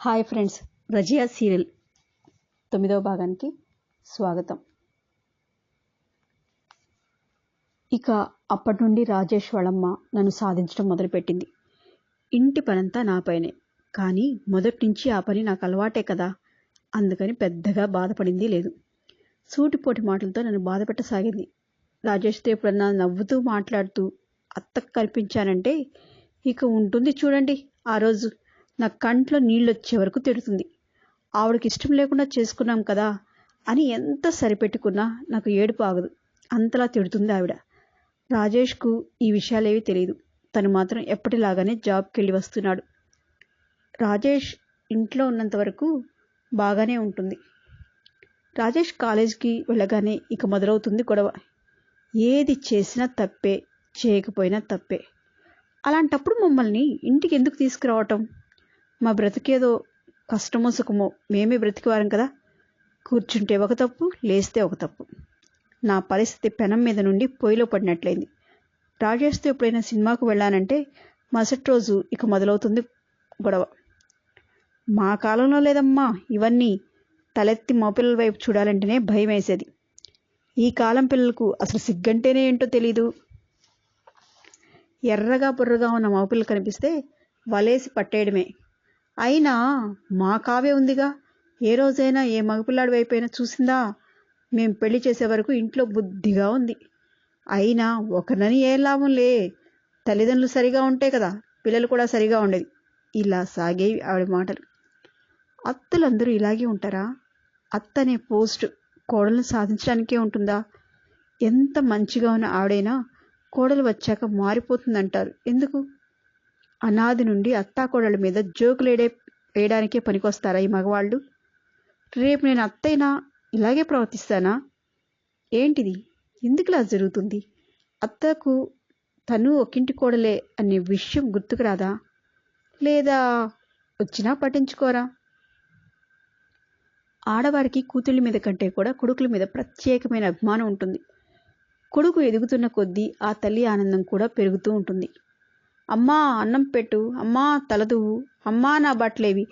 Hi friends, Razia serial 9వ భాగానికి స్వాగతం. ఇక అప్పటి నుండి రాజేష్ వాళ్ళమ్మ నన్ను సాధించడం మొదలుపెట్టింది. ఇంటి పనంతా నా పైనే, కానీ మొదటి నుంచి ఆ పని నాకు అలవాటే కదా, అందుకని పెద్దగా బాధపడింది లేదు. సూటిపోటి మాటలతో నన్ను బాధపెట్టసాగింది. రాజేష్తో ఎప్పుడన్నా నవ్వుతూ మాట్లాడుతూ అత్తకు కనిపించానంటే ఇక ఉంటుంది చూడండి. ఆ రోజు నా కంట్లో నీళ్ళొచ్చే వరకు తిడుతుంది. ఆవిడకి ఇష్టం లేకుండా చేసుకున్నాం కదా అని ఎంత సరిపెట్టుకున్నా నాకు ఏడుపు ఆగదు. అంతలా తిడుతుంది ఆవిడ. రాజేష్కు ఈ విషయాలేవి తెలియదు. తను మాత్రం ఎప్పటిలాగానే జాబ్కి వెళ్ళి వస్తున్నాడు. రాజేష్ ఇంట్లో ఉన్నంత వరకు బాగానే ఉంటుంది. రాజేష్ కాలేజీకి వెళ్ళగానే ఇక మొదలవుతుంది గొడవ. ఏది చేసినా తప్పే, చేయకపోయినా తప్పే. అలాంటప్పుడు మమ్మల్ని ఇంటికి ఎందుకు తీసుకురావటం? మా బ్రతికేదో కష్టమో సుఖమో మేమే బ్రతికివారం కదా. కూర్చుంటే ఒక తప్పు, లేస్తే ఒక తప్పు. నా పరిస్థితి పెనం మీద నుండి పొయ్యిలో పడినట్లయింది. రాజేష్తో ఎప్పుడైనా సినిమాకు వెళ్ళానంటే మరుసటి రోజు ఇక మొదలవుతుంది గొడవ. మా కాలంలో లేదమ్మా ఇవన్నీ. తలెత్తి మా పిల్లల వైపు చూడాలంటేనే భయం వేసేది. ఈ కాలం పిల్లలకు అసలు సిగ్గంటేనే ఏంటో తెలీదు. ఎర్రగా బుర్రగా ఉన్న మగపిల్లలు కనిపిస్తే వలేసి పట్టేయడమే. అయినా మా కావే ఉందిగా. ఏ రోజైనా ఏ మగపిల్లాడి వైపైనా చూసిందా? మేం పెళ్లి చేసే వరకు ఇంట్లో బుద్ధిగా ఉంది. అయినా ఒకరినని ఏ లాభంలే. తల్లిదండ్రులు సరిగా ఉంటే కదా పిల్లలు కూడా సరిగా ఉండేది. ఇలా సాగేవి ఆవిడ మాటలు. అత్తలందరూ ఇలాగే ఉంటారా? అత్త అనే పోస్ట్ కోడలను సాధించడానికే ఉంటుందా? ఎంత మంచిగా ఉన్న ఆవిడైనా కోడలు వచ్చాక మారిపోతుందంటారు. ఎందుకు? అనాది నుండి అత్తాకోడళ్ళ మీద జోకులు వేయడానికే పనికొస్తారా ఈ మగవాళ్ళు? రేపు నేను అత్తైనా ఇలాగే ప్రవర్తిస్తానా? ఏంటిది? ఎందుకులా జరుగుతుంది? అత్తకు తను ఒకింటి కోడలే అనే విషయం గుర్తుకు రాదా? లేదా వచ్చినా పట్టించుకోరా? ఆడవారికి కూతుళ్ళ మీద కంటే కూడా కొడుకుల మీద ప్రత్యేకమైన అభిమానం ఉంటుంది. కొడుకు ఎదుగుతున్న కొద్దీ ఆ తల్లి ఆనందం కూడా పెరుగుతూ ఉంటుంది. అమ్మా అన్నం పెట్టు, అమ్మా తలదువ్వు, అమ్మా నా బట్టలేవి,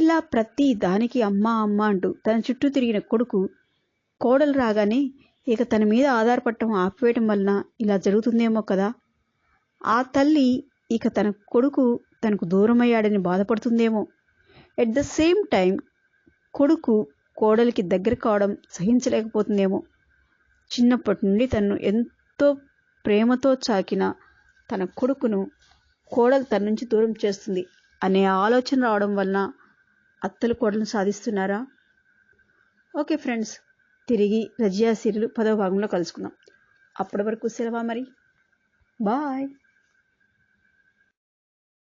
ఇలా ప్రతి దానికి అమ్మా అమ్మ అంటూ తన చుట్టూ తిరిగిన కొడుకు కోడలు రాగానే ఇక తన మీద ఆధారపడటం ఆపివేయటం వలన ఇలా జరుగుతుందేమో కదా. ఆ తల్లి ఇక తన కొడుకు తనకు దూరమయ్యాడని బాధపడుతుందేమో. ఎట్ ద సేమ్ టైం కొడుకు కోడలికి దగ్గర కావడం సహించలేకపోతుందేమో. చిన్నప్పటి నుండి తను ఎంతో ప్రేమతో చాకిన తన కొడుకును కోడలు తన నుంచి దూరం చేస్తుంది అనే ఆలోచన రావడం వలన అత్తలు కోడలను సాధిస్తున్నారా? ఓకే ఫ్రెండ్స్, తిరిగి రజియా సీరియల్ 10వ భాగంలో కలుసుకుందాం. అప్పటి వరకు సెలవా మరి. బాయ్.